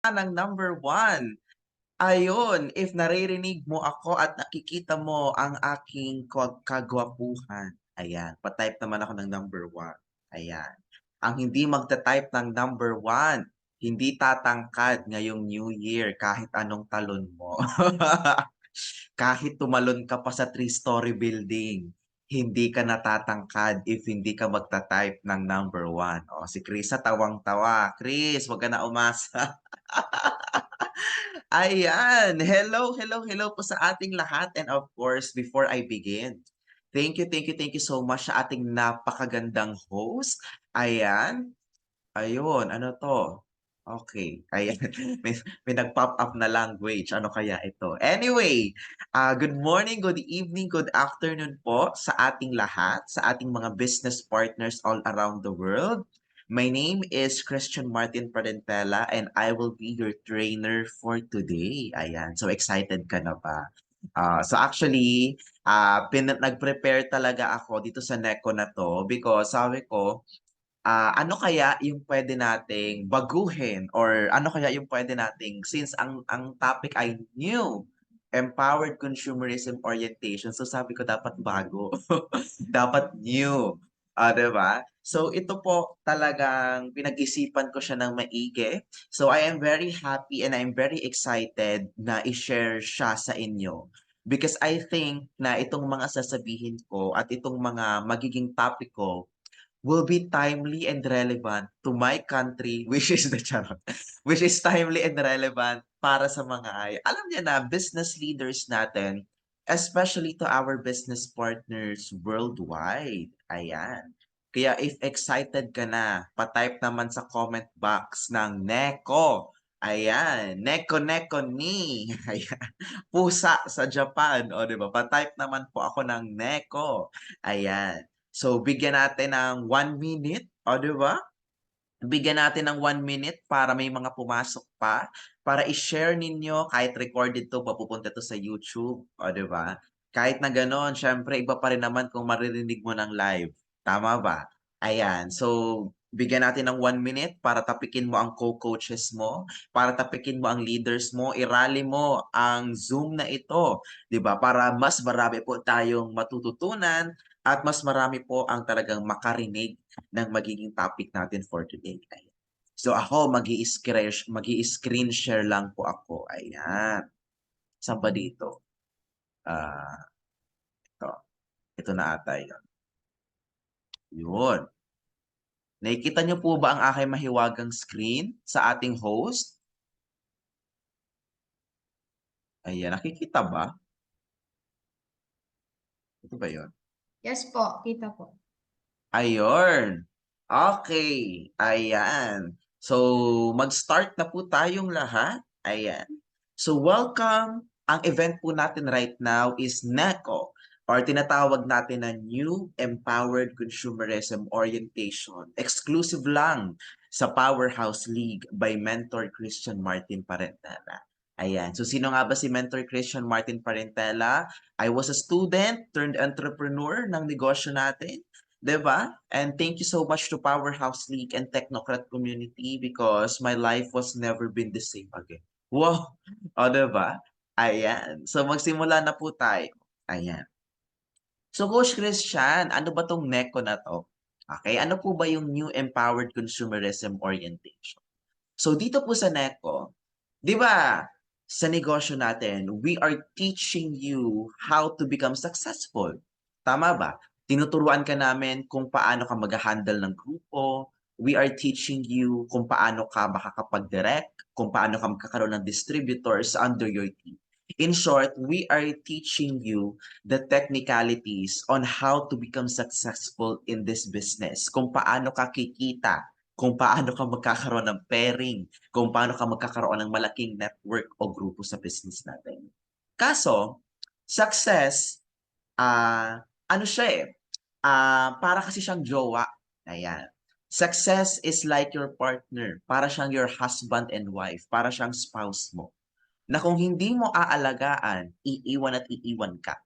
ng number 1. Ayun, if naririnig mo ako at nakikita mo ang aking kagwapuhan, ayan, pa-type naman ako ng number 1. Ayan. Ang hindi magta-type ng number 1, hindi tatangkad ngayong New Year kahit anong talon mo. Kahit tumalon ka pa sa three-story building, hindi ka natatangkad if hindi ka magta-type ng number 1. O, si Krisa tawang-tawa. Chris, wag ka na umasa. Ayan. Hello, hello, hello po sa ating lahat. And of course, before I begin, thank you so much sa ating napakagandang host. Ayan. Ayun, ano 'to? Okay, ayan. May nag-pop up na language, ano kaya ito? Anyway, good morning, good evening, good afternoon po sa ating lahat, sa ating mga business partners all around the world. My name is Christian Martin Parentela and I will be your trainer for today. Ayan, so excited ka na ba? So actually, nag-prepare talaga ako dito sa NECO na 'to because sabi ko, ano kaya yung pwede nating baguhin or ano kaya yung pwede nating since ang topic ay new, empowered consumerism orientation. So sabi ko dapat bago, dapat new, 'di ba? So ito po talagang pinag-isipan ko siya ng maigi. So I am very happy and I'm very excited na i-share siya sa inyo. Because I think na itong mga sasabihin ko at itong mga magiging topic ko will be timely and relevant to my country, which is the charot, which is timely and relevant para sa mga alam niyo na, business leaders natin, especially to our business partners worldwide. Ayan. Kaya if excited ka na, pa-type naman sa comment box ng Neko. Ayan, Neko Neko ni. Ayan. Pusa sa Japan. O, di ba? Pa-type naman po ako ng Neko. Ayan. So, bigyan natin ng 1 minute, o 'di ba? Bigyan natin ng 1 minute para may mga pumasok pa, para i-share ninyo kahit recorded 'to, mapupunta 'to sa YouTube, o 'di ba? Kahit na gano'n, siyempre iba pa rin naman kung maririnig mo ng live, tama ba? Ayan, so bigyan natin ng 1 minute para tapikin mo ang co-coaches mo, para tapikin mo ang leaders mo, i-rally mo ang Zoom na ito, 'di ba? Para mas marami po tayong matututunan at mas marami po ang talagang makarinig ng magiging topic natin for today. Ayan. So ako, mag-i-screen share lang po ako. Ayan. Saan ba dito? Ito. Ito na ata yun. Yun. Nakikita niyo po ba ang aking mahiwagang screen sa ating host? Ayan, nakikita ba? Ito ba yun? Yes po, kita po. Ayun. Okay. Ayan. So, mag-start na po tayong lahat. Ayan. So, welcome. Ang event po natin right now is NECO or tinatawag natin na New Empowered Consumerism Orientation. Exclusive lang sa Powerhouse League by Mentor Christian Martin Parentela. Ayan. So, sino nga ba si Mentor Christian Martin Parentela? I was a student turned entrepreneur ng negosyo natin. 'Di ba? And thank you so much to Powerhouse League and Technocrat community because my life was never been the same again. Wow! O, 'di ba? Ayan. So magsimula na po tayo. Ayan. So Coach Christian, ano ba 'tong NECO na 'to? Okay, ano po ba yung New Empowered Consumerism Orientation? So dito po sa NECO, 'di ba, sa negosyo natin, we are teaching you how to become successful. Tama ba? Tinuturuan ka namin kung paano ka mag-handle ng grupo. We are teaching you kung paano ka makakapag-direct, kung paano ka magkakaroon ng distributors under your team. In short, we are teaching you the technicalities on how to become successful in this business. Kung paano ka kikita, kung paano ka magkakaroon ng pairing, kung paano ka magkakaroon ng malaking network o grupo sa business natin. Kaso, success, ano siya para kasi siyang jowa. Ayan. Success is like your partner. Para siyang your husband and wife. Para siyang spouse mo. Na kung hindi mo aalagaan, iiwan at iiwan ka.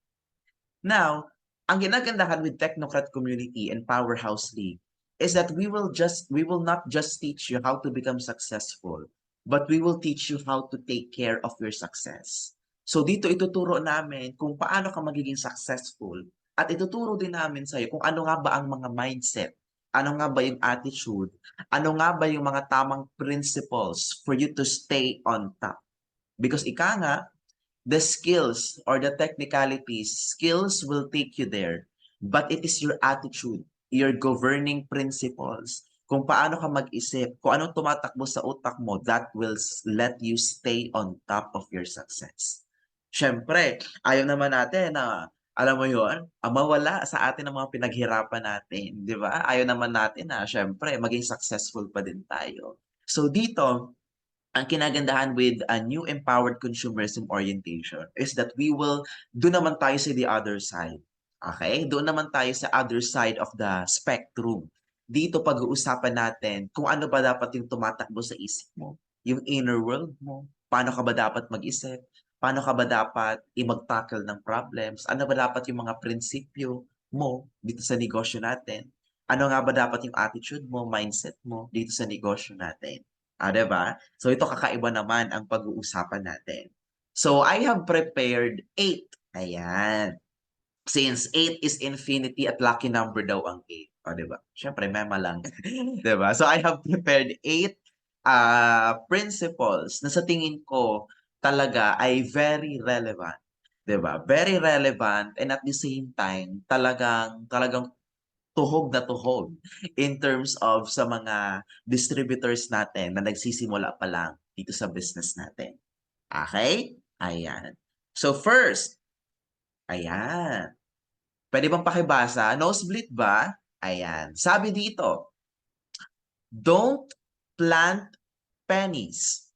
Now, ang ginagandahan with Technocrat Community and Powerhouse League is that we will not just teach you how to become successful. but we will teach you how to take care of your success. So dito ituturo namin kung paano ka magiging successful at ituturo din namin sa'yo kung ano nga ba ang mga mindset, ano nga ba yung attitude, ano nga ba yung mga tamang principles for you to stay on top. Because ika nga, the skills or the technicalities, skills will take you there, but it is your attitude, your governing principles, kung paano ka mag-isip, kung anong tumatakbo sa utak mo, that will let you stay on top of your success. Siyempre, ayaw naman natin na, alam mo yon, mawala sa atin ang mga pinaghirapan natin, di ba? Ayaw naman natin na, siyempre, maging successful pa din tayo. So dito, ang kinagandahan with a new empowered consumerism orientation is that we will, doon naman tayo sa the other side. Okay? Doon naman tayo sa other side of the spectrum. Dito pag-uusapan natin kung ano ba dapat yung tumatakbo sa isip mo, yung inner world mo, paano ka ba dapat mag-isip, paano ka ba dapat i-mag-tackle ng problems, ano ba dapat yung mga prinsipyo mo dito sa negosyo natin, ano nga ba dapat yung attitude mo, mindset mo dito sa negosyo natin. 'Di ba? So ito kakaiba naman ang pag-uusapan natin. So I have prepared 8. Ayan. Since 8 is infinity at lucky number daw ang 8. O, 'di ba? Siyempre mema lang. 'Di ba? So I have prepared 8 principles na sa tingin ko talaga ay very relevant. 'Di ba? Very relevant and at the same time talagang talagang tuhog na tuhog in terms of sa mga distributors natin na nagsisimula pa lang dito sa business natin. Okay? Ayan. So first, ayan. Pwede bang pakibasa? Nosebleed ba? Ayan. Sabi dito, don't plant pennies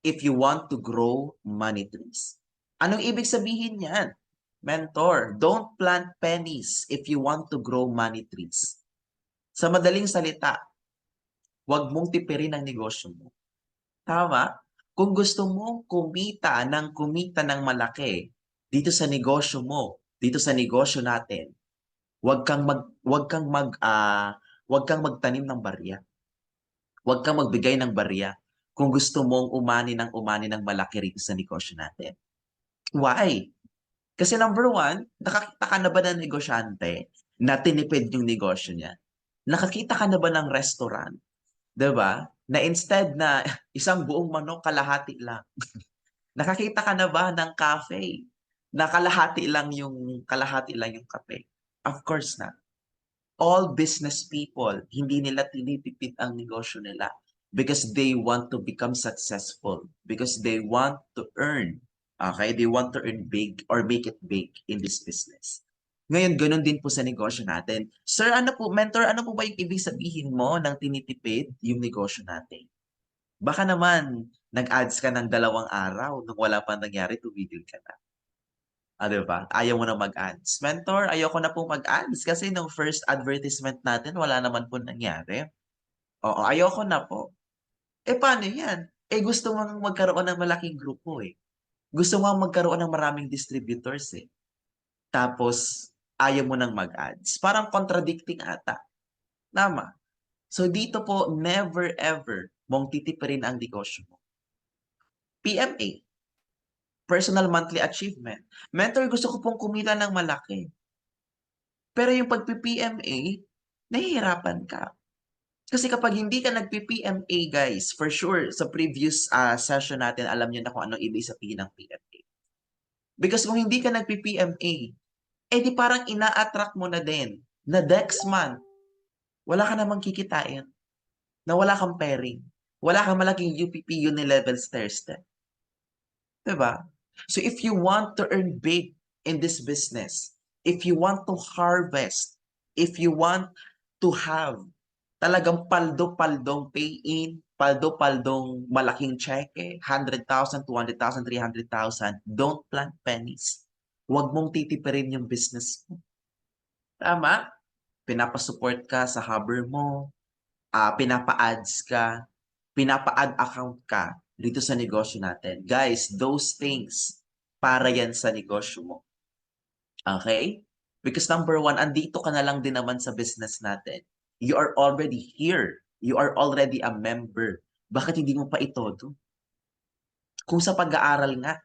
if you want to grow money trees. Anong ibig sabihin yan? Mentor, don't plant pennies if you want to grow money trees. Sa madaling salita, huwag mong tipirin ang negosyo mo. Tama? Kung gusto mong kumita ng malaki dito sa negosyo mo, dito sa negosyo natin, huwag kang magtanim ng barya. Huwag kang magbigay ng barya kung gusto mong umani ng malaki rito sa negosyo natin. Why? Kasi number one, nakakita ka na ba ng negosyante na tinipid yung negosyo niya? Nakakita ka na ba ng restaurant, 'di ba? Na instead na isang buong manok, kalahati lang. Nakakita ka na ba ng cafe na kalahati lang yung kape? Of course na. All business people, hindi nila tinitipid ang negosyo nila because they want to become successful, because they want to earn. Okay? They want to earn big or make it big in this business. Ngayon, ganun din po sa negosyo natin. Sir, mentor, ano po ba yung ibig sabihin mo ng tinitipid yung negosyo natin? Baka naman, nag-ads ka ng 2 araw nung wala pang nangyari, tumigil ka na. 'Di ba? Ayaw mo na mag-ads. Mentor, ayoko na po mag-ads kasi nung first advertisement natin wala naman po nangyari. Oo, ayoko na po. Paano 'yan? Gusto mong magkaroon ng malaking grupo, eh. Gusto mo magkaroon ng maraming distributors, eh. Tapos ayaw mo ng mag-ads. Parang contradicting ata, tama? So dito po, never ever mong titipirin ang negosyo mo. PMA, personal monthly achievement. Mentor, gusto ko pong kumita ng malaki. Pero yung pagpi-PMA, nahihirapan ka. Kasi kapag hindi ka nagpi-PMA guys, for sure, sa previous session natin, alam niyo na kung anong ibig sabihin ng PMA. Because kung hindi ka nagpi-PMA, di parang ina-attract mo na din na next month, wala ka namang kikitain, na wala kang pairing, wala kang malaking UPP Unilevel stair step. Diba? So if you want to earn big in this business, if you want to harvest, if you want to have talagang paldo-paldong pay-in, paldo-paldong malaking cheque, 100,000, 200,000, 300,000, don't plant pennies. Huwag mong titipirin yung business mo. Tama? Pinapasupport ka sa hubber mo, pinapa-ads ka, pinapa-ad account ka dito sa negosyo natin. Guys, those things, para yan sa negosyo mo. Okay? Because number one, andito ka na lang din naman sa business natin. You are already here. You are already a member. Bakit hindi mo pa itodo? Kung sa pag-aaral nga,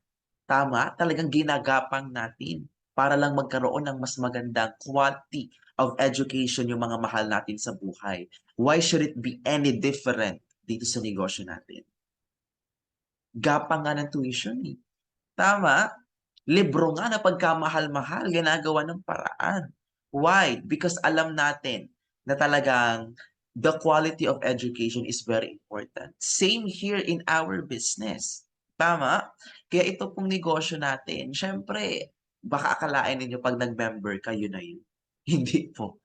tama, talagang ginagapang natin para lang magkaroon ng mas magandang quality of education yung mga mahal natin sa buhay. Why should it be any different dito sa negosyo natin? Gapang nga ng tuition eh. Tama? Libro nga na pagkamahal-mahal, ginagawa ng paraan. Why? Because alam natin na talagang the quality of education is very important. Same here in our business. Tama? Kaya ito pong negosyo natin, syempre, baka akalain ninyo pag nag-member kayo na yun. Hindi po.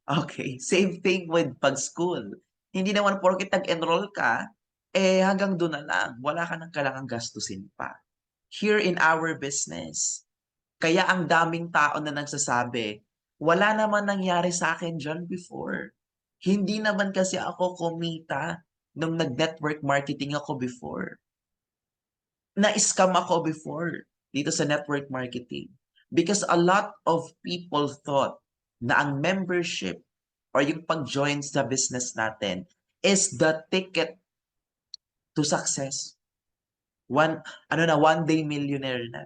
Okay, same thing with pag-school. Hindi naman porket nag-enroll ka, eh hanggang doon na lang. Wala ka nang kailangang gastusin pa. Here in our business, kaya ang daming tao na nagsasabi, wala naman nangyari sa akin dyan before. Hindi naman kasi ako kumita nung nag-network marketing ako before. Na-scam ako before dito sa network marketing. Because a lot of people thought na ang membership or yung pag-join sa business natin is the ticket to success. One day millionaire na.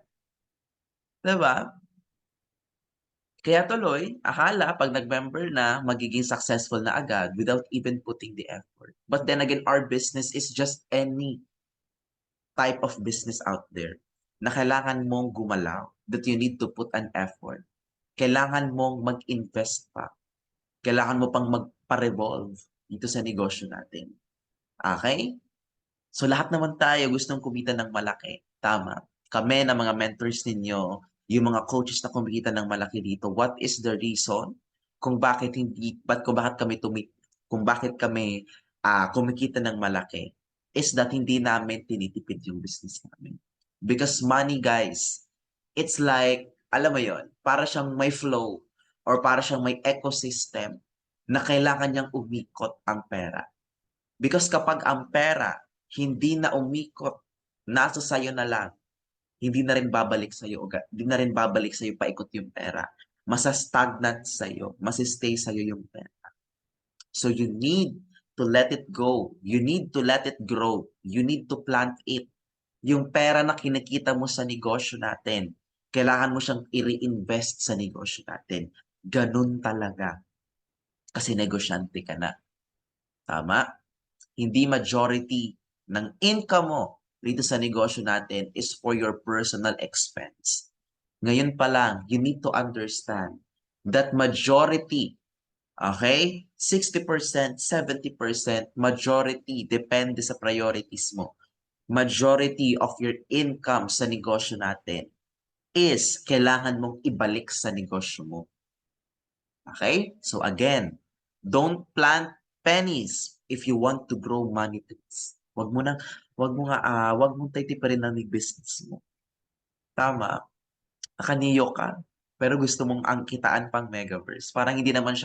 Diba? Kaya tuloy, akala pag nag-member na, magiging successful na agad without even putting the effort. But then again, our business is just any type of business out there na kailangan mong gumalaw, that you need to put an effort. Kailangan mong mag-invest pa. Kailangan mo pang magpa-revolve dito sa negosyo natin. Okay? So lahat naman tayo gustong kumita ng malaki. Tama. Kami na mga mentors ninyo, yung mga coaches na kumikita ng malaki dito, what is the reason kung bakit kami kumikita ng malaki is that hindi namin tinitipid yung business namin. Because money, guys, it's like, alam mo yon, para siyang may flow or para siyang may ecosystem na kailangan niyang umikot ang pera. Because kapag ang pera hindi na umikot, nasa sayo na lang, hindi na rin babalik sa'yo, hindi na rin babalik sa'yo paikot yung pera. Masa-stagnant sa'yo, masistay sa'yo yung pera. So you need to let it go. You need to let it grow. You need to plant it. Yung pera na kinikita mo sa negosyo natin, kailangan mo siyang i-reinvest sa negosyo natin. Ganun talaga. Kasi negosyante ka na. Tama? Hindi majority ng income mo dito sa negosyo natin is for your personal expense. Ngayon pa lang, you need to understand that majority, okay, 60%, 70%, majority, depende sa priorities mo. Majority of your income sa negosyo natin is kailangan mong ibalik sa negosyo mo. Okay? So again, don't plant pennies if you want to grow money trees. Wag mo titipirin ng business mo. Tama, nakaniyo ka, pero gusto mong angkitaan pang Megaverse. Parang hindi naman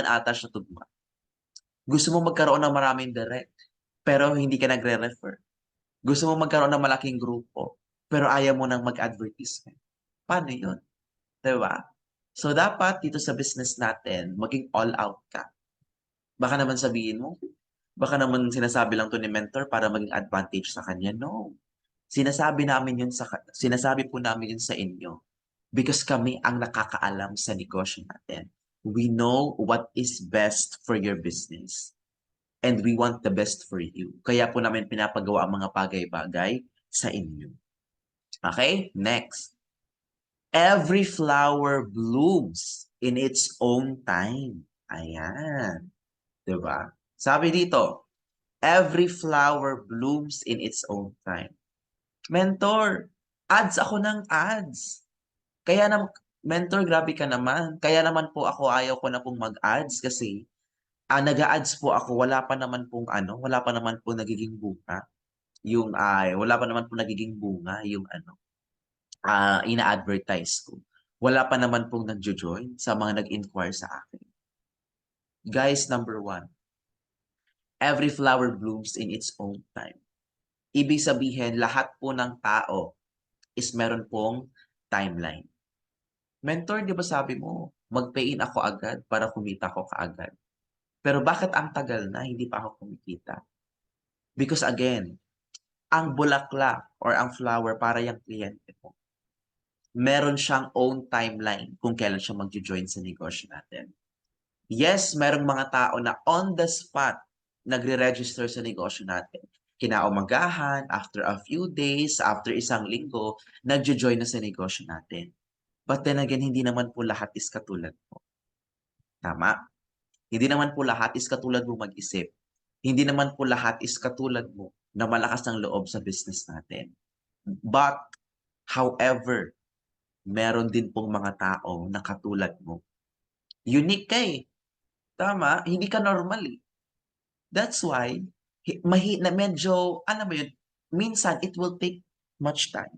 ata siya tugma. Gusto mo magkaroon ng maraming direct, pero hindi ka nagre-refer. Gusto mo magkaroon ng malaking grupo, pero ayaw mo nang mag-advertisement. Paano yun? Diba? So, dapat dito sa business natin, maging all out ka. Baka naman sabihin mo, baka naman sinasabi lang to ni mentor para maging advantage sa kanya. No. Sinasabi po namin yun sa inyo because kami ang nakakaalam sa negosyo natin. We know what is best for your business and we want the best for you. Kaya po namin pinapagawa ang mga bagay-bagay sa inyo. Okay? Next. Every flower blooms in its own time. Ayan. Diba? Sabi dito, every flower blooms in its own time. Mentor, ads ako ng ads. Kaya mentor, grabe ka naman. Kaya naman po ako ayaw ko na pong mag-ads kasi nag-ads po ako, wala pa naman po nagiging bunga. Wala pa naman po nagiging bunga yung ina-advertise ko. Wala pa naman pong nagjo-join sa mga nag-inquire sa akin. Guys, number 1, every flower blooms in its own time. Ibig sabihin, lahat po ng tao is meron pong timeline. Mentor, di ba sabi mo, mag-pay in ako agad para kumita ko kaagad. Pero bakit ang tagal na, hindi pa ako kumikita? Because again, ang bulaklak or ang flower para yung kliyente mo, meron siyang own timeline kung kailan siya magjo-join sa negosyo natin. Yes, merong mga tao na on the spot nagre-register sa negosyo natin. Kinaumagahan, after a few days, after isang linggo, nagjo-join na sa negosyo natin. But then again, hindi naman po lahat is katulad mo. Tama? Hindi naman po lahat is katulad mo mag-isip. Hindi naman po lahat is katulad mo na malakas ang loob sa business natin. But, however, meron din pong mga tao na katulad mo. Unique ka eh. Tama? Hindi ka normal eh. That's why, na medyo, alam mo yun, minsan it will take much time.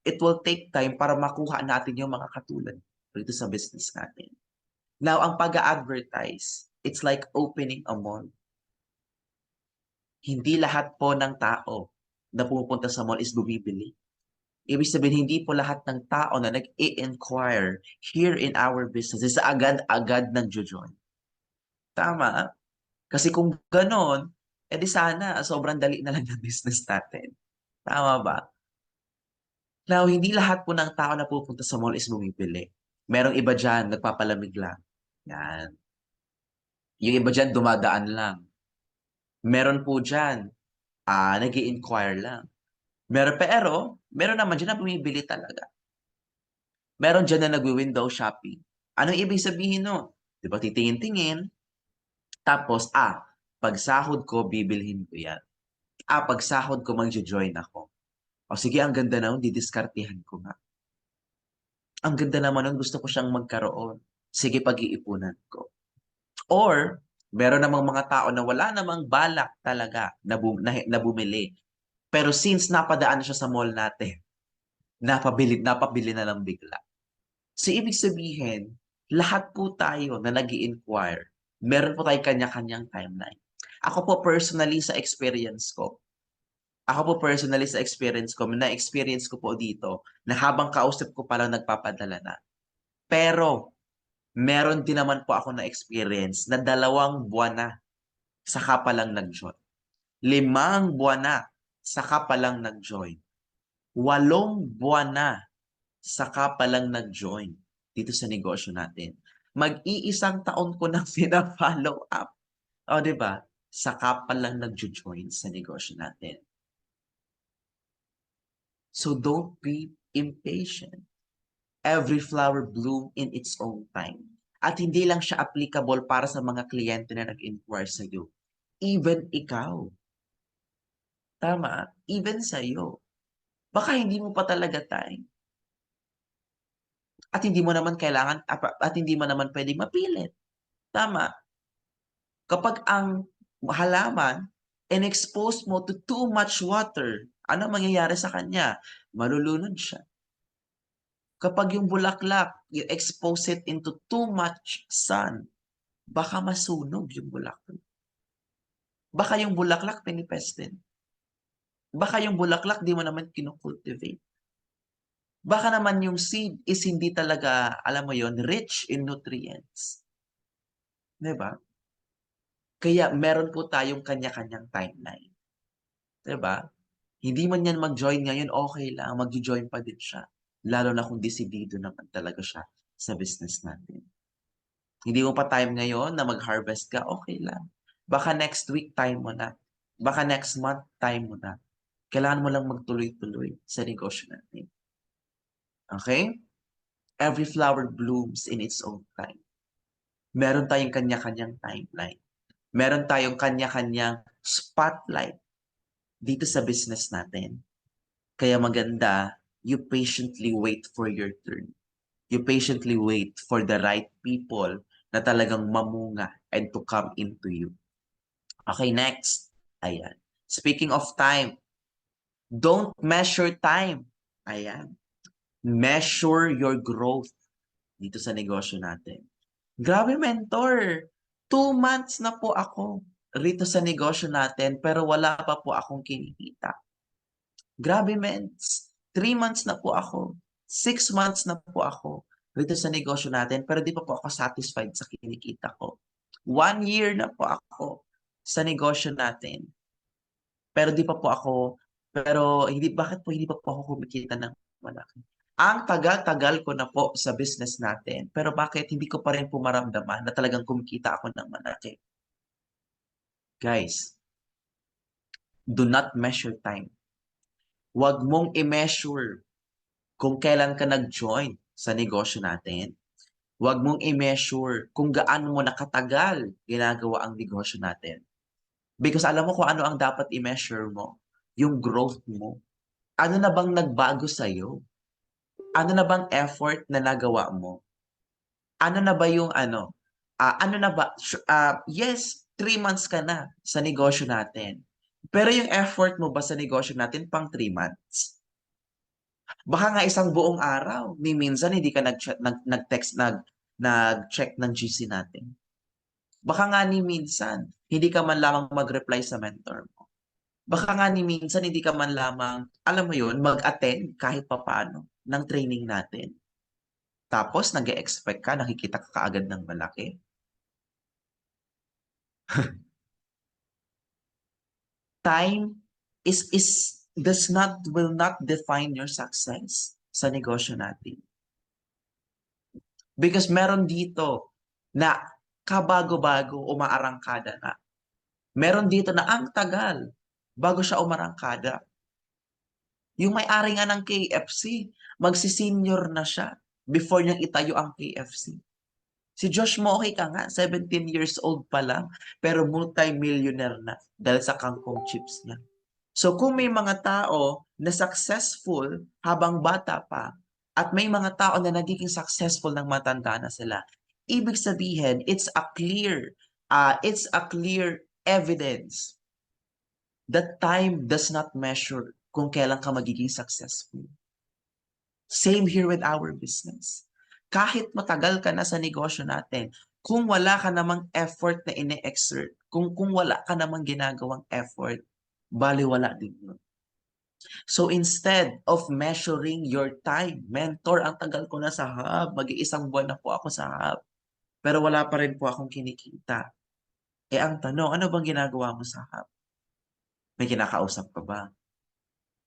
It will take time para makuha natin yung mga katulad dito sa business natin. Now, ang pag-advertise, it's like opening a mall. Hindi lahat po ng tao na pumupunta sa mall is bumibili. Ibig sabihin, hindi po lahat ng tao na nag-i-inquire here in our business is agad-agad nag-join. Tama? Kasi kung ganon, edi sana sobrang dali na lang ng business natin. Tama ba? Now, hindi lahat po ng tao na pupunta sa mall is bumibili. Merong iba dyan, nagpapalamig lang. Yan. Yung iba dyan, dumadaan lang. Meron po dyan, nag-i-inquire lang. Meron naman dyan na bumibili talaga. Meron dyan na nagwi-window shopping. Anong ibig sabihin no? Di ba, titingin-tingin. Tapos, pag sahod ko, bibilhin ko yan. Pag sahod ko, mag-join ako. O sige, ang ganda na, didiskartihan ko nga. Ang ganda naman nun, gusto ko siyang magkaroon. Sige, pag-iipunan ko. Or, meron namang mga tao na wala namang balak talaga na bumili. Pero since napadaan na siya sa mall natin, napabili na lang bigla. So, ibig sabihin, lahat po tayo na nag-i-inquire, meron po tayo kanya-kanyang timeline. Ako po personally sa experience ko, na-experience ko po dito, na habang kausap ko palang nagpapadala na. Pero, meron din naman po ako na-experience na 2 buwan na, saka palang nag-join. 5 buwan na, saka palang nag-join. 8 buwan na, saka palang nag-join dito sa negosyo natin. Mag-iisang taon ko nang fina-follow up. O, di ba? Saka palang nag-join sa negosyo natin. So don't be impatient. Every flower bloom in its own time. At hindi lang siya applicable para sa mga kliyente na nag-inquire sa iyo. Even ikaw. Tama? Even sa iyo. Baka hindi mo pa talaga time. At hindi mo naman kailangan, at hindi mo naman pwedeng mapilit. Tama? Kapag ang halaman in-expose mo to too much water, ano mangyayari sa kanya? Malulunod siya. Kapag yung bulaklak, you expose it into too much sun, baka masunog yung bulaklak. Baka yung bulaklak pinipest din. Baka yung bulaklak di mo naman kinukultivate. Baka naman yung seed is hindi talaga, alam mo yon, rich in nutrients. Diba? Kaya meron po tayong kanya-kanyang timeline. Diba? Hindi man yan mag-join ngayon, okay lang. Mag-join pa din siya. Lalo na kung desidido naman talaga siya sa business natin. Hindi mo pa time ngayon na mag-harvest ka, okay lang. Baka next week time mo na. Baka next month time mo na. Kailangan mo lang magtuloy-tuloy sa negosyo natin. Okay? Every flower blooms in its own time. Meron tayong kanya-kanyang timeline. Meron tayong kanya-kanyang spotlight dito sa business natin. Kaya maganda, you patiently wait for your turn. You patiently wait for the right people na talagang mamunga and to come into you. Okay, next. Ayan. Speaking of time, don't measure time. Ayan. Measure your growth dito sa negosyo natin. Grabe, mentor. 2 months na po ako rito sa negosyo natin pero wala pa po akong kinikita. Grabe, mens. 3 months na po ako. 6 months na po ako rito sa negosyo natin pero di pa po ako satisfied sa kinikita ko. 1 year na po ako sa negosyo natin pero di pa po ako Pero bakit po hindi pa po ako kumikita ng malaki? Ang tagal-tagal ko na po sa business natin, pero bakit hindi ko pa rin po maramdaman na talagang kumikita ako ng malaki? Guys, do not measure time. Huwag mong i-measure kung kailan ka nag-join sa negosyo natin. Huwag mong i-measure kung gaano mo nakatagal ginagawa ang negosyo natin. Because alam mo kung ano ang dapat i-measure mo? Yung growth mo. Ano na bang nagbago sa'yo? Ano na bang effort na nagawa mo? Ano na ba yung ano na ba, yes, 3 months ka na sa negosyo natin. Pero yung effort mo ba sa negosyo natin pang 3 months? Baka nga isang buong araw, ni minsan hindi ka nag-text, nag-check ng GC natin. Baka nga ni minsan, hindi ka man lamang mag-reply sa mentor mo. Baka nga ni minsan, hindi ka man lamang, alam mo yun, mag-attend kahit papaano ng training natin. Tapos, nag-e-expect ka, nakikita ka kaagad ng malaki. Time will not define your success sa negosyo natin. Because meron dito na kabago-bago umaarangkada na. Meron dito na ang tagal bago siya umarangkada. Yung may-ari nga ng KFC, magsi-senior na siya before niyang itayo ang KFC. Si Josh Moke ka nga, 17 years old pa lang, pero multi-millionaire na dahil sa kangkong chips niya. So kung may mga tao na successful habang bata pa, at may mga tao na nagiging successful ng matanda na sila, ibig sabihin, it's a clear evidence that time does not measure kung kailan ka magiging successful. Same here with our business. Kahit matagal ka na sa negosyo natin, kung wala ka namang effort na ine-exert, kung wala ka namang ginagawang effort, baliwala din yun. So instead of measuring your time, mentor, ang tagal ko na sa hub, mag-iisang buwan na po ako sa hub, pero wala pa rin po akong kinikita. Ang tanong, ano bang ginagawa mo sa hub? May kinakausap ka ba?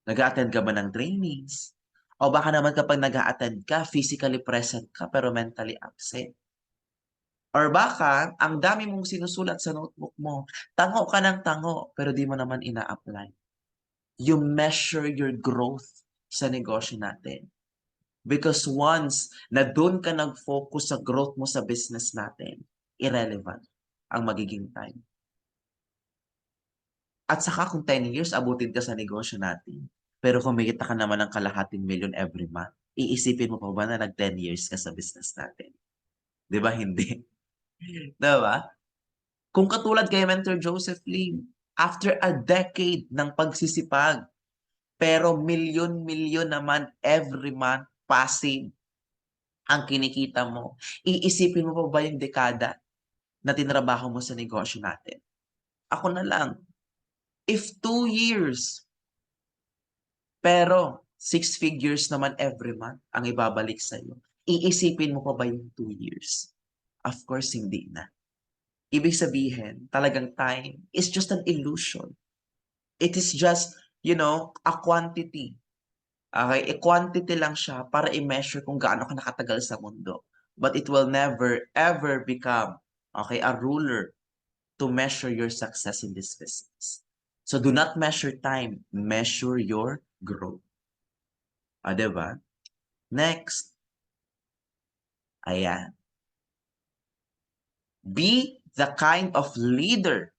Nag-a-attend ka ba ng trainings? O baka naman kapag nag-a-attend ka, physically present ka pero mentally absent. Or baka, ang dami mong sinusulat sa notebook mo, tango ka ng tango pero di mo naman ina-apply. You measure your growth sa negosyo natin. Because once na doon ka nag-focus sa growth mo sa business natin, irrelevant ang magiging time. At saka kung 10 years, abutin ka sa negosyo natin. Pero kumikita ka naman ng kalahating milyon every month, iisipin mo pa ba na nag 10 years ka sa business natin? Di ba? Hindi. Di ba? Kung katulad kay Mentor Joseph Lim, after a decade ng pagsisipag, pero milyon-milyon naman every month passive ang kinikita mo, iisipin mo pa ba yung dekada na tinrabaho mo sa negosyo natin? Ako na lang, if 2 years, pero 6 figures naman every month ang ibabalik sa'yo, iisipin mo pa ba yung 2 years? Of course, hindi na. Ibig sabihin, talagang time is just an illusion. It is just, a quantity. Okay? Quantity lang siya para i-measure kung gaano ka nakatagal sa mundo. But it will never, ever become, okay, a ruler to measure your success in this business. So do not measure time, measure your growth. Diba? Next. Ayan. Be the kind of leader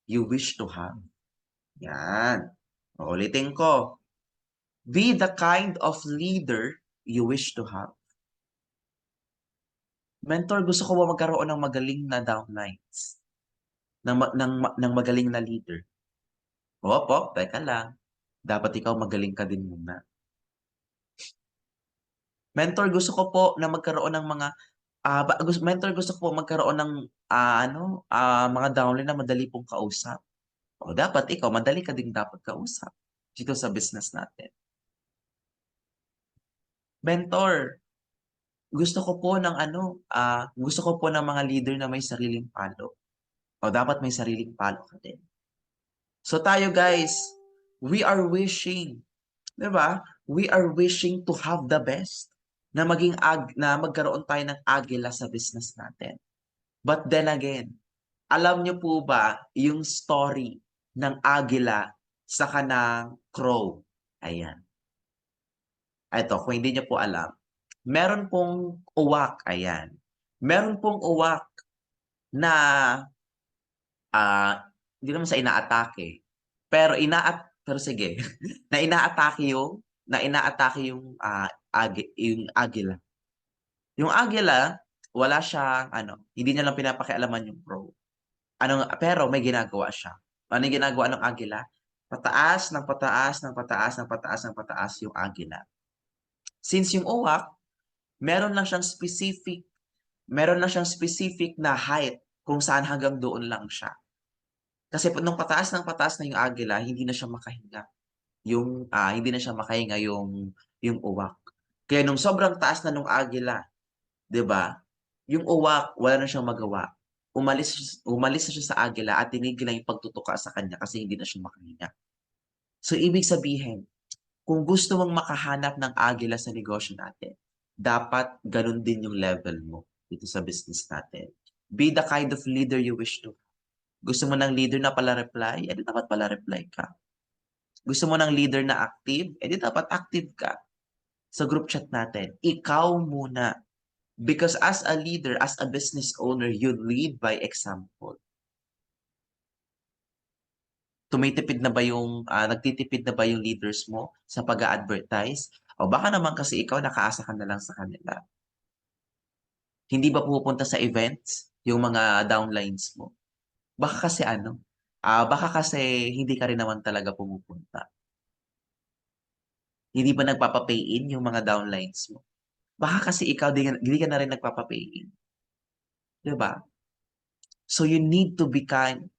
you wish to have. Yan. Ulitin ko. Be the kind of leader you wish to have. Mentor, gusto ko ba magkaroon ng magaling na downlines? Ng magaling na leader? Opo, teka lang. Dapat ikaw magaling ka din muna. Mentor, gusto ko po na magkaroon ng mga mentor, gusto ko po magkaroon ng mga downline na madali pong kausap. O dapat ikaw, madali ka din dapat kausap dito sa business natin. Mentor, gusto ko po ng gusto ko po ng mga leader na may sariling palo. O dapat may sariling palo ka din. So tayo guys, We are wishing, 'di ba? We are wishing to have the best, na magkaroon tayo ng agila sa business natin. But then again, alam niyo po ba yung story ng agila sa kanang crow? Ayan. Eto, kung hindi niyo po alam, meron pong uwak, ayan. Meron pong uwak na, hindi naman sa inaatake, pero sige, na inaatake yung agila. Yung agila, wala siyang ano, hindi niya lang pinapakialaman yung crow. Pero may ginagawa siya. Ano yung ginagawa ng agila? Pataas ng pataas ng pataas ng pataas ng pataas yung agila. Since yung uwak, meron lang siyang specific na height kung saan hanggang doon lang siya. Kasi nung pataas ng pataas na yung agila, hindi na siya makahinga. Hindi na siya makahinga yung uwak. Kaya nung sobrang taas na nung agila, 'di ba? Yung uwak, wala na siyang magawa. Umalis na siya sa agila at tinigil lang yung pagtutuka sa kanya kasi hindi na siya makahinga. So, ibig sabihin, kung gusto mong makahanap ng agila sa negosyo natin, dapat ganun din yung level mo dito sa business natin. Be the kind of leader you wish to. Gusto mo ng leader na pala-reply? Di dapat pala-reply ka. Gusto mo ng leader na active? Di dapat active ka. Sa group chat natin, ikaw muna. Because as a leader, as a business owner, you lead by example. Nagtitipid na ba yung leaders mo sa pag-a-advertise? O baka naman kasi ikaw nakaasa ka na lang sa kanila. Hindi ba pumupunta sa events yung mga downlines mo? Baka kasi hindi ka rin naman talaga pumupunta. Hindi ba nagpapa-pay in yung mga downlines mo? Baka kasi ikaw hindi ka na rin nagpapa-pay in, 'di ba? So you need to become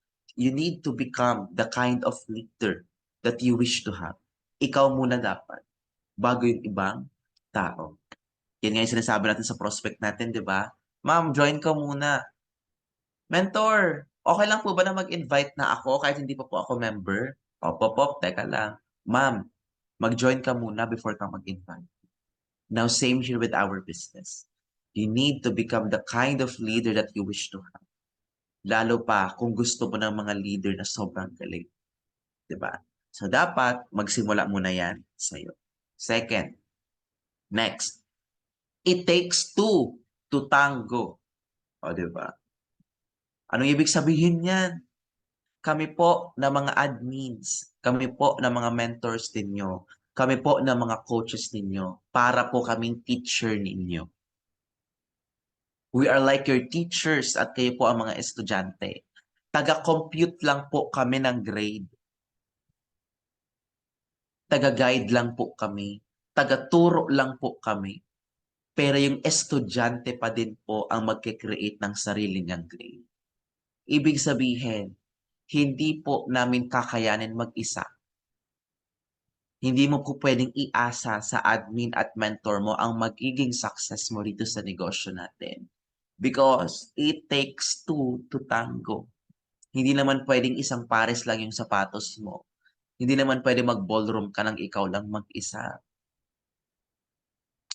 the kind of leader that you wish to have. Ikaw muna dapat bago yung ibang tao. Yan nga yung sinasabi natin sa prospect natin, 'di ba? Ma'am, join ka muna. Mentor, okay lang po ba na mag-invite na ako kahit hindi pa po ako member? Pop, teka lang. Ma'am, mag-join ka muna before ka mag-invite. Now, same here with our business. You need to become the kind of leader that you wish to have. Lalo pa kung gusto mo ng mga leader na sobrang galing, 'di ba? So dapat magsimula muna 'yan sa'yo. Second, next, it takes two to tango. O, 'di ba? Anong ibig sabihin niyan? Kami po na mga admins, kami po na mga mentors ninyo, kami po na mga coaches ninyo, para po kaming teacher ninyo. We are like your teachers at kayo po ang mga estudyante. Taga-compute lang po kami ng grade. Taga-guide lang po kami. Taga-turo lang po kami. Pero yung estudyante pa din po ang magke-create ng sarili niyang grade. Ibig sabihin, hindi po namin kakayanin mag-isa. Hindi mo po pwedeng iasa sa admin at mentor mo ang magiging success mo rito sa negosyo natin. Because it takes two to tango. Hindi naman pwedeng isang pares lang yung sapatos mo. Hindi naman pwede mag-ballroom ka ng ikaw lang mag-isa.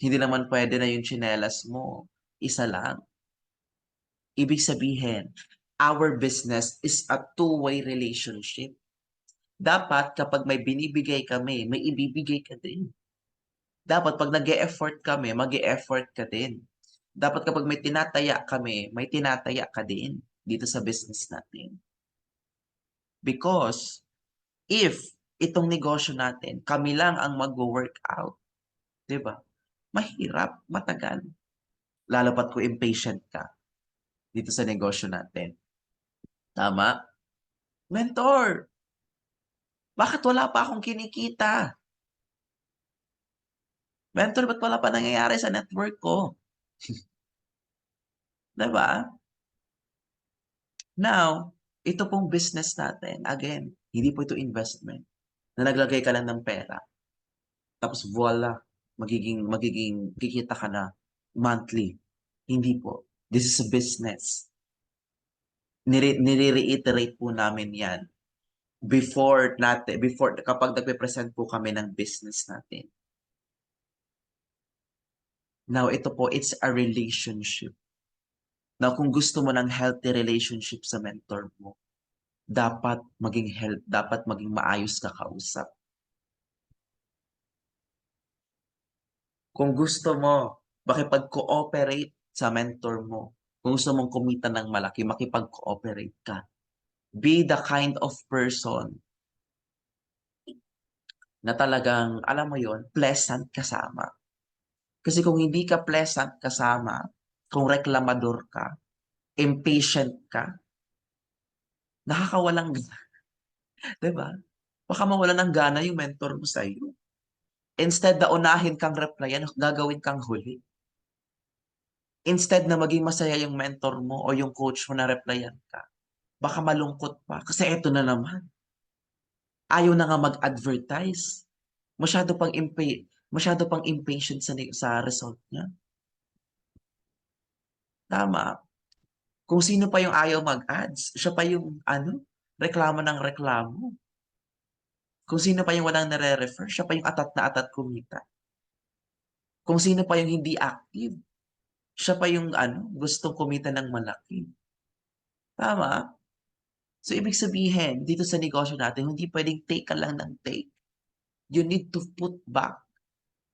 Hindi naman pwede na yung tsinelas mo, isa lang. Ibig sabihin, our business is a two-way relationship. Dapat kapag may binibigay kami, may ibibigay ka din. Dapat pag nag-e-effort kami, mag-e-effort ka din. Dapat kapag may tinataya kami, may tinataya ka din dito sa business natin. Because if itong negosyo natin, kami lang ang mag-workout, 'di ba? Mahirap, matagal. Lalo pat kung impatient ka dito sa negosyo natin. Tama? Mentor, bakit wala pa akong kinikita? Mentor, ba't wala pa nangyayari sa network ko? 'Di ba? Now, ito pong business natin, again, hindi po ito investment na naglagay ka lang ng pera. Tapos voila, magiging kikita ka na monthly. Hindi po. This is a business. Nire-reiterate po namin yan before kapag nagpe-present po kami ng business natin. Now, ito po, it's a relationship. Now, kung gusto mo ng healthy relationship sa mentor mo, dapat maging maayos ka kausap. Kung gusto mo makipag-cooperate sa mentor mo, kung gusto mong kumita ng malaki, makipag-cooperate ka. Be the kind of person na talagang, alam mo yon, pleasant kasama. Kasi kung hindi ka pleasant kasama, kung reklamador ka, impatient ka, nakakawalang, 'di ba? Baka mawalan ng gana yung mentor mo sa iyo. Instead na unahin kang replyan, gagawin kang huli. Instead na maging masaya yung mentor mo o yung coach mo na replyan ka, baka malungkot pa. Kasi eto na naman, ayaw na nga mag-advertise. Masyado pang impatient sa result niya. Tama. Kung sino pa yung ayaw mag-ads, siya pa yung reklamo ng reklamo. Kung sino pa yung walang nare-refer, siya pa yung atat na atat kumita. Kung sino pa yung hindi active, siya pa yung gustong kumita ng malaki. Tama? So, ibig sabihin, dito sa negosyo natin, hindi pwedeng take ka lang ng take. You need to put back.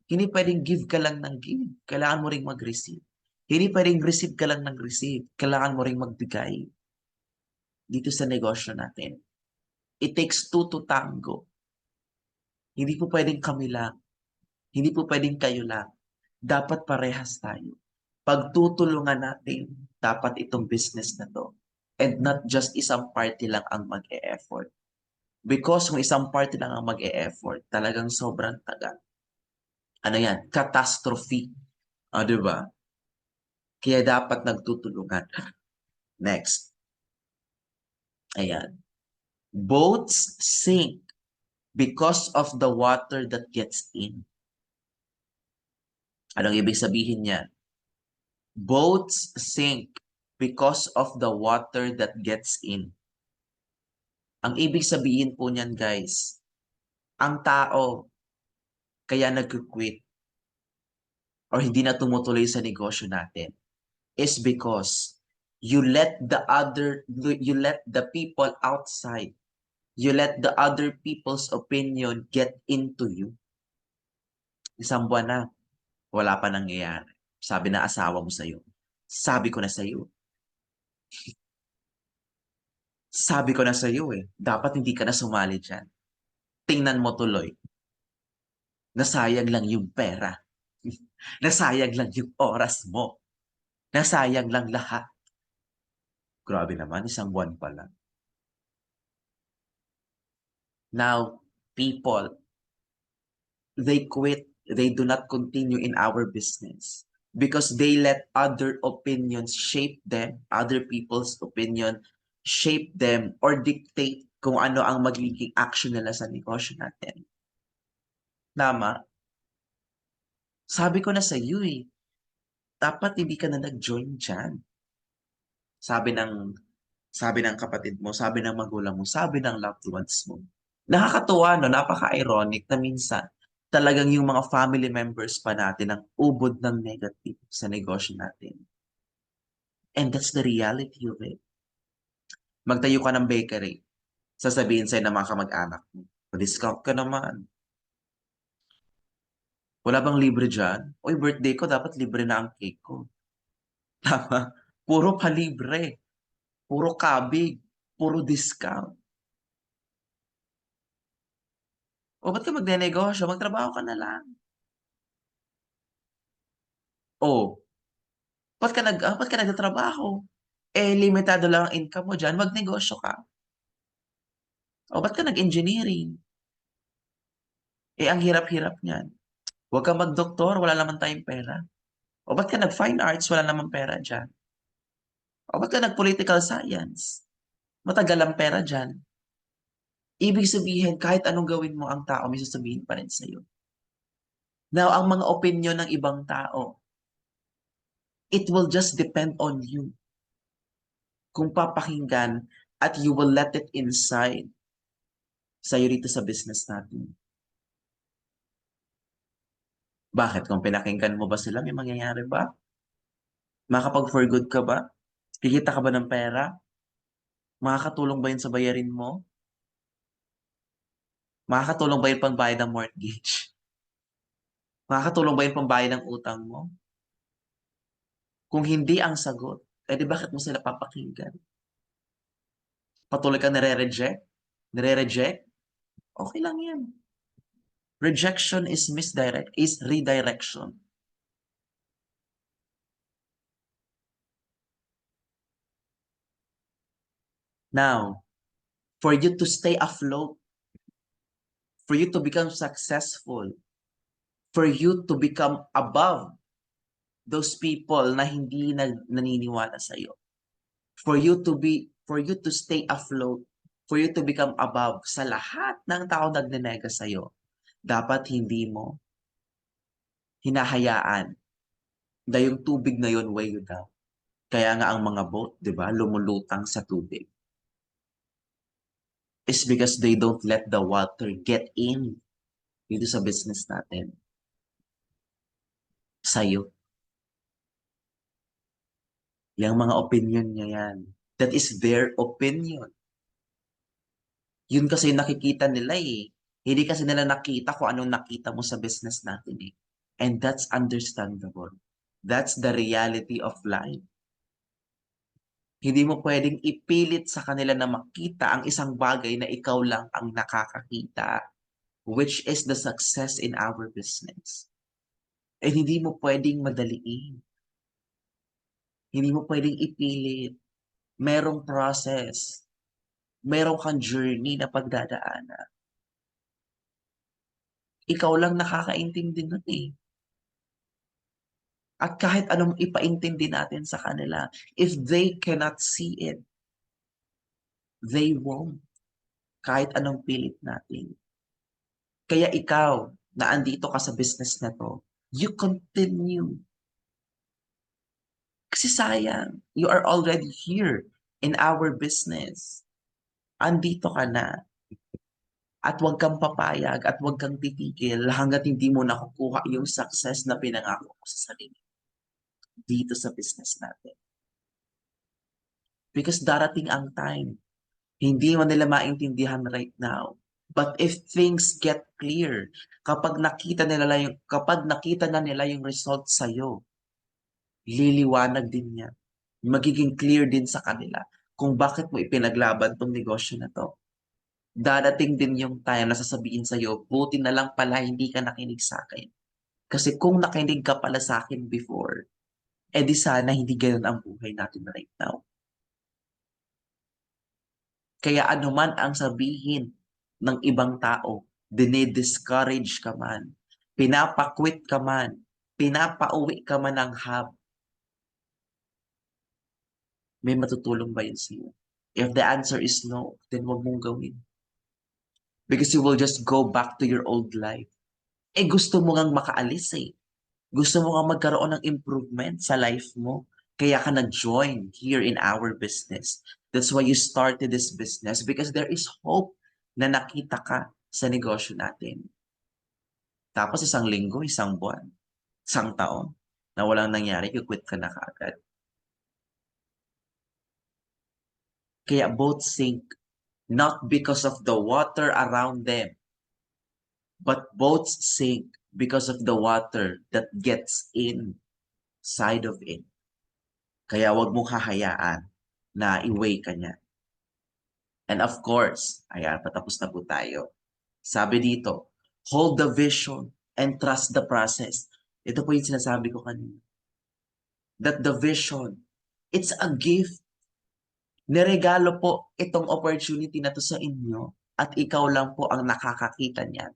Hindi pwedeng give ka lang ng give. Kailangan mo ring mag-receive. Hindi pwedeng receive ka lang ng receive. Kailangan mo ring magbigay dito sa negosyo natin. It takes two to tango. Hindi po pwedeng kami lang. Hindi po pwedeng kayo lang. Dapat parehas tayo. Pagtutulungan natin, dapat itong business na to. And not just isang party lang ang mag-e-effort. Because kung isang party lang ang mag-e-effort, talagang sobrang tagal. Ano yan? Catastrophe. Di ba? Kaya dapat nagtutulungan. Next. Ayan. Boats sink because of the water that gets in. Anong ibig sabihin niya? Boats sink because of the water that gets in. Ang ibig sabihin po niyan, guys, ang tao kaya nag-quit or hindi na tumutuloy sa negosyo natin is because you let the people outside, you let the other people's opinion get into you. Isang buwan na, wala pa nangyayari. Sabi na asawa mo sa'yo. Sabi ko na sa'yo. Sabi ko na sa'yo dapat hindi ka na sumali dyan. Tingnan mo tuloy. Nasayang lang yung pera. Nasayang lang yung oras mo. Nasayang lang lahat. Grabe naman, isang buwan pa lang. Now, people, they quit. They do not continue in our business because they let other opinions shape them, other people's opinion shape them or dictate kung ano ang magiging action nila sa negosyo natin. Tama? Sabi ko na sa iyo dapat hindi ka na nag-join dyan. Sabi ng kapatid mo, sabi ng magulang mo, sabi ng loved ones mo. Nakakatuwa, no? Napaka-ironic na minsan talagang yung mga family members pa natin ang ubod ng negative sa negosyo natin. And that's the reality of it. Magtayo ka ng bakery, sasabihin sa'yo ng mga kamag-anak mo, discount ka naman. Wala bang libre dyan? Uy, birthday ko, dapat libre na ang cake ko. Tama? Puro palibre. Puro kabig. Puro discount. O, ba't ka magnenegosyo? Magtrabaho ka na lang. O, ba't ka nagtatrabaho? Limitado lang ang income mo dyan, magnegosyo ka. O, ba't ka nag-engineering? Ang hirap-hirap niyan. Huwag kang mag-doktor, wala naman tayong pera. O, ba't ka nag-fine arts, wala naman pera dyan. O, ba't ka nag-political science? Matagal ang pera dyan. Ibig sabihin, kahit anong gawin mo, ang tao may sasabihin pa rin sa'yo. Now, ang mga opinion ng ibang tao, it will just depend on you. Kung papakinggan at you will let it inside. sa'yo rito sa business natin? Bakit? Kung pinakinggan mo ba sila, may mangyayari ba? Makakapag-for good ka ba? Kikita ka ba ng pera? Makakatulong ba yun sa bayarin mo? Makakatulong ba yun pangbayad ng mortgage? Makakatulong ba yun pambayad ng utang mo? Kung hindi ang sagot, edi bakit mo sila papakinggan? Patuloy kang nire-reject? Nire-reject? Okay lang yan. Rejection is redirection. Now, for you to stay afloat, for you to become successful, for you to become above those people na hindi naniniwala sa iyo, for you to stay afloat, for you to become above sa lahat ng tao nagnenega sa iyo, dapat hindi mo hinahayaan na yung tubig na yun weigh you down. Kaya nga ang mga boat, di ba, lumulutang sa tubig. Is because they don't let the water get in dito sa business natin. Sa'yo. Yung mga opinion niya yan. That is their opinion. Yun kasi nakikita nila eh. Hindi kasi nila nakita kung anong nakita mo sa business natin eh. And that's understandable. That's the reality of life. Hindi mo pwedeng ipilit sa kanila na makita ang isang bagay na ikaw lang ang nakakakita, which is the success in our business. And hindi mo pwedeng madaliin. Hindi mo pwedeng ipilit. Merong process. Meron kang journey na pagdadaanan. Ikaw lang nakakaintindi nun eh. At kahit anong ipaintindi natin sa kanila, if they cannot see it, they won't. Kahit anong pilit natin. Kaya ikaw, na andito ka sa business na to, you continue. Kasi sayang, you are already here in our business. Andito ka na. At huwag kang papayag at huwag kang titigil hanggat hindi mo nakukuha yung success na pinangako mo sa sarili dito sa business natin. Because darating ang time, hindi mo nila maintindihan right now. But if things get clear, kapag nakita na nila yung result sa'yo, liliwanag din yan. Magiging clear din sa kanila kung bakit mo ipinaglaban tong negosyo na to. Darating din yung time na sasabihin sa'yo, buti na lang pala hindi ka nakinig sa akin. Kasi kung nakinig ka pala sa akin before, edi sana hindi ganun ang buhay natin right now. Kaya anuman ang sabihin ng ibang tao, dinidiscourage ka man, pinapakwit ka man, pinapauwi ka man ng hub, may matutulong ba yun sa'yo? If the answer is no, then wag mong gawin. Because you will just go back to your old life. Eh gusto mo ngang makaalis eh. Gusto mo nga magkaroon ng improvement sa life mo. Kaya ka nag-join here in our business. That's why you started this business because there is hope na nakita ka sa negosyo natin. Tapos isang linggo, isang buwan, isang taon na walang nangyari, quit ka na kaagad. Kaya both sink, not because of the water around them, but both sink because of the water that gets inside of it. Kaya wag mong hahayaan na i-weigh ka niya. And of course, ayan, patapos na po tayo. Sabi dito, hold the vision and trust the process. Ito po yung sinasabi ko kanina. That the vision, it's a gift. Niregalo po itong opportunity na to sa inyo at ikaw lang po ang nakakakita niyan.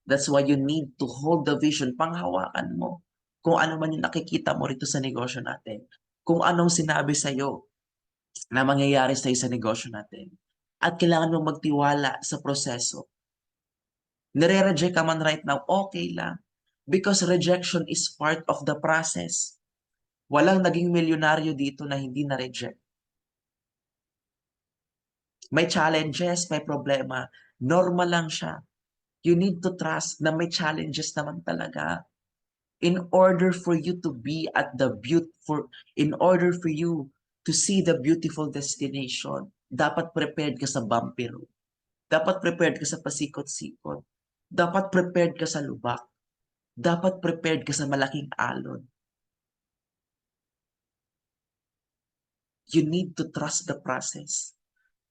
That's why you need to hold the vision, panghawakan mo. Kung ano man yung nakikita mo rito sa negosyo natin. Kung anong sinabi sa'yo na mangyayari sa negosyo natin. At kailangan mong magtiwala sa proseso. Nire-reject ka man right now, okay lang. Because rejection is part of the process. Walang naging milyonaryo dito na hindi na-reject. May challenges, may problema. Normal lang siya. You need to trust na may challenges naman talaga. In order for you to be at the beautiful, in order for you to see the beautiful destination, dapat prepared ka sa bumpy road. Dapat prepared ka sa pasikot-sikot. Dapat prepared ka sa lubak. Dapat prepared ka sa malaking alon. You need to trust the process.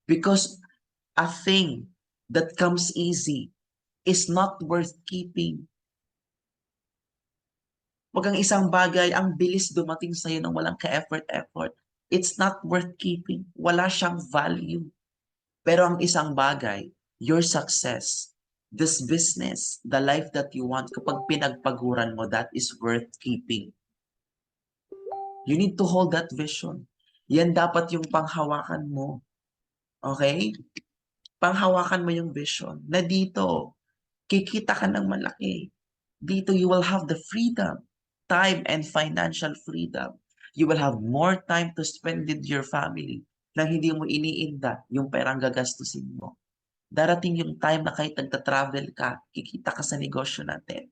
Because a thing that comes easy is not worth keeping. Pag ang isang bagay, ang bilis dumating sa'yo nang walang ka-effort-effort, it's not worth keeping. Wala siyang value. Pero ang isang bagay, your success, this business, the life that you want, kapag pinagpaguran mo, that is worth keeping. You need to hold that vision. Yan dapat yung panghawakan mo. Okay? Panghawakan mo yung vision na dito, kikita ka ng malaki. Dito, you will have the freedom, time and financial freedom. You will have more time to spend with your family nang hindi mo iniinda yung perang gagastusin mo. Darating yung time na kahit nagta-travel ka, kikita ka sa negosyo natin.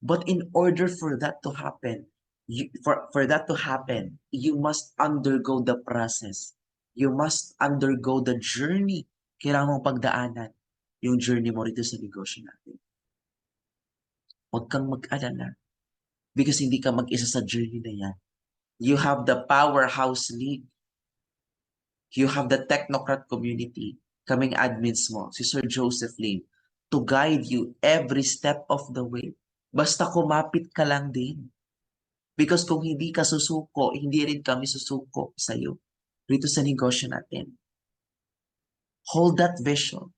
But in order for that to happen, you must undergo the process. You must undergo the journey. Kailangan mong pagdaanan yung journey mo rito sa negosyo natin. Huwag kang mag-alala because hindi ka mag-isa sa journey na yan. You have the Powerhouse League. You have the Technocrat community. Kaming admins mo, si Sir Joseph Lim, to guide you every step of the way. Basta kumapit ka lang din. Because kung hindi ka susuko, hindi rin kami susuko sa'yo rito sa negosyo natin. Hold that vision.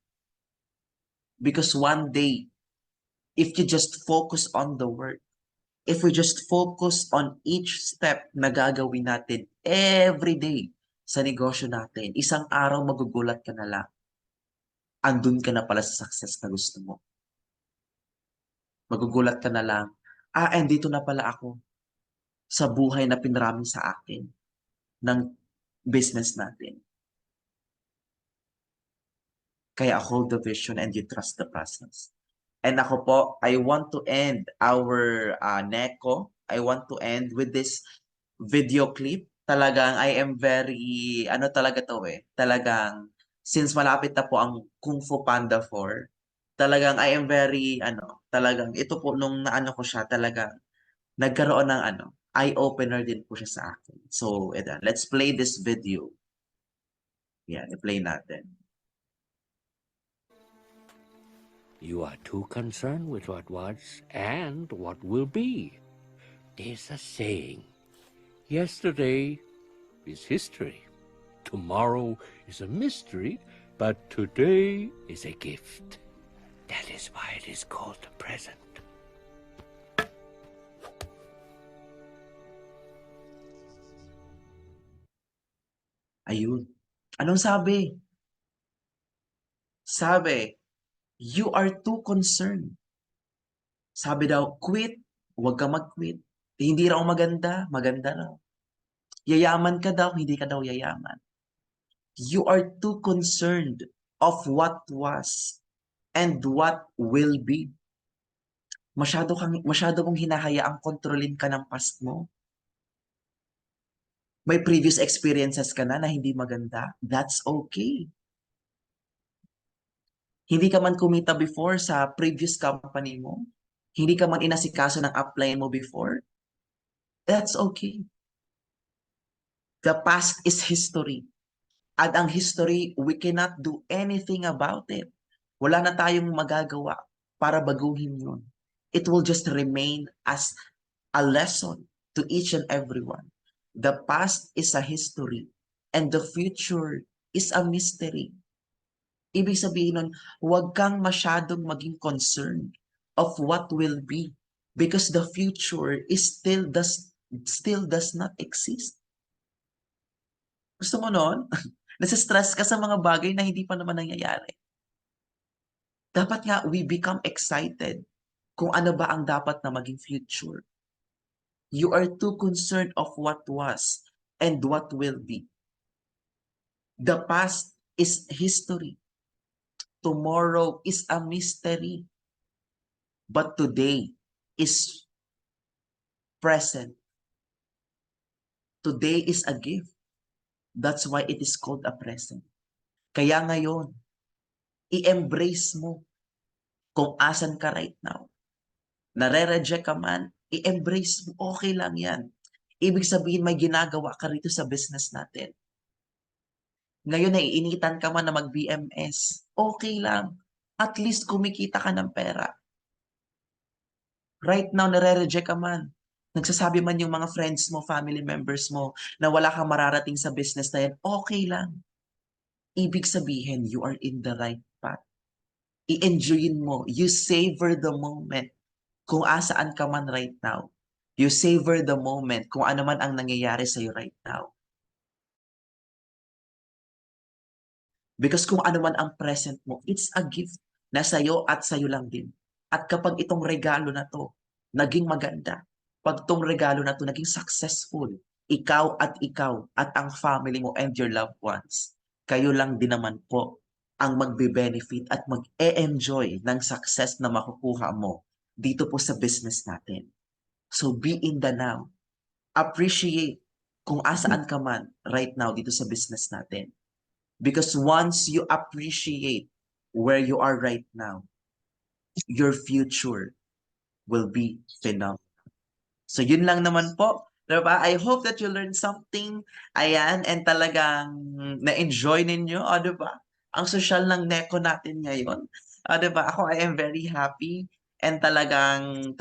Because one day, if you just focus on the work, if we just focus on each step na gagawin natin every day sa negosyo natin, isang araw magugulat ka na lang. Andun ka na pala sa success na gusto mo. Magugulat ka na lang, andito na pala ako sa buhay na pinrami sa akin ng business natin. Kaya hold the vision and you trust the process. And ako po, I want to end our NECO. I want to end with this video clip. Talagang I am very, ano talaga to talagang since malapit na po ang Kung Fu Panda 4, talagang I am very, talagang ito po nung naano ko siya, talagang nagkaroon ng eye-opener din po siya sa akin. So, let's play this video. Yan, i-play natin. You are too concerned with what was and what will be. There's a saying, yesterday is history, tomorrow is a mystery, but today is a gift. That is why it is called the present. Ayun. Anong sabi? Sabi, you are too concerned. Sabi daw, quit. Huwag ka mag-quit. Hindi raw maganda. Maganda raw. Yayaman ka daw. Hindi ka daw yayaman. You are too concerned of what was and what will be. Masyado mong hinahayaang kontrolin ka ng past mo. May previous experiences ka na hindi maganda. That's okay. Hindi ka man kumita before sa previous company mo. Hindi ka man inasikaso ng upline mo before. That's okay. The past is history. At ang history, we cannot do anything about it. Wala na tayong magagawa para baguhin yun. It will just remain as a lesson to each and everyone. The past is a history and the future is a mystery. Ibig sabihin nun, huwag kang masyadong maging concerned of what will be because the future is still does not exist. Gusto mo nun? Nasa-stress ka sa mga bagay na hindi pa naman nangyayari. Dapat nga we become excited kung ano ba ang dapat na maging future. You are too concerned of what was and what will be. The past is history. Tomorrow is a mystery. But today is present. Today is a gift. That's why it is called a present. Kaya ngayon, i-embrace mo kung asan ka right now. Nare-reject ka man, i-embrace mo. Okay lang yan. Ibig sabihin may ginagawa ka rito sa business natin. Ngayon naiinitan ka man na mag-BMS. Okay lang. At least kumikita ka ng pera. Right now, nare-reject ka man. Nagsasabi man yung mga friends mo, family members mo, na wala kang mararating sa business na yan, okay lang. Ibig sabihin, you are in the right path. I-enjoyin mo. You savor the moment kung asaan ka man right now. You savor the moment kung ano man ang nangyayari sa'yo right now. Because kung ano man ang present mo, it's a gift na sa'yo at sa'yo lang din. At kapag itong regalo na to naging maganda, pag itong regalo na to naging successful, ikaw at ang family mo and your loved ones, kayo lang din naman po ang magbe-benefit at mag-e-enjoy ng success na makukuha mo dito po sa business natin. So be in the now. Appreciate kung asaan ka man right now dito sa business natin. Because once you appreciate where you are right now, your future will be phenomenal. So yun lang naman po. Diba? I hope that you learned something. Ayan, and talagang na-enjoy ninyo. O, diba? Ang social ng Neko natin ngayon. O, diba? Ako, I am very happy. And talagang,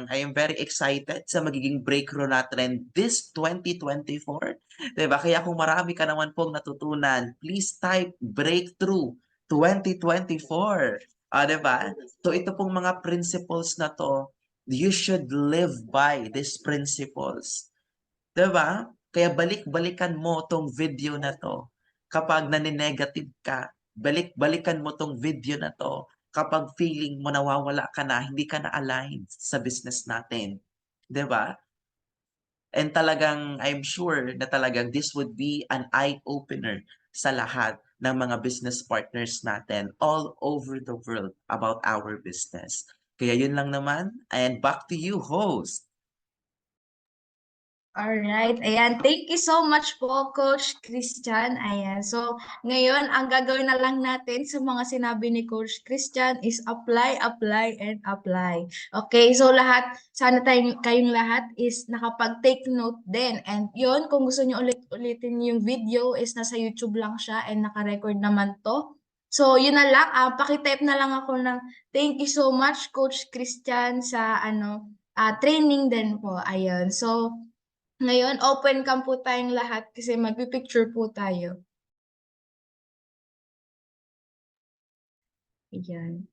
I am very excited sa magiging breakthrough natin this 2024. Diba? Kaya kung marami ka naman pong natutunan, please type breakthrough 2024. O, diba? So ito pong mga principles na to, you should live by these principles. Diba? Kaya balik-balikan mo tong video na to kapag naninegative ka. Balik-balikan mo tong video na to kapag feeling mo nawawala ka na, hindi ka na aligned sa business natin. Diba? And talagang, I'm sure na talagang this would be an eye-opener sa lahat ng mga business partners natin all over the world about our business. Kaya yun lang naman. And back to you, host. Alright, ayan. Thank you so much po, Coach Christian. Ayan. So, ngayon, ang gagawin na lang natin sa mga sinabi ni Coach Christian is apply, apply, and apply. Okay, so sana kayong lahat is nakapag-take note din. And yun, kung gusto nyo ulitin yung video is nasa YouTube lang siya and naka-record naman to. So, yun na lang. Pakitype na lang ako ng thank you so much, Coach Christian, sa training din po. Ayun. So, ngayon, open cam po tayong lahat kasi magpipicture po tayo. Ayan.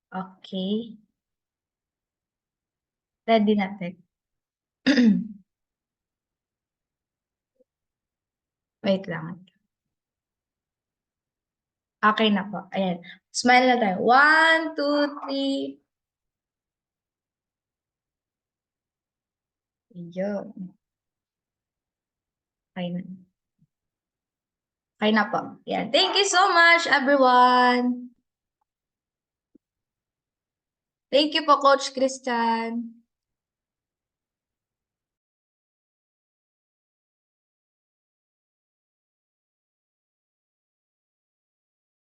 Okay. Ready natin. Wait lang. Okay na po. Ayan. Smile na tayo. 1, 2, 3. Ayan. Okay na. Okay na po. Ayan. Thank you so much, everyone. Thank you po, Coach Christian.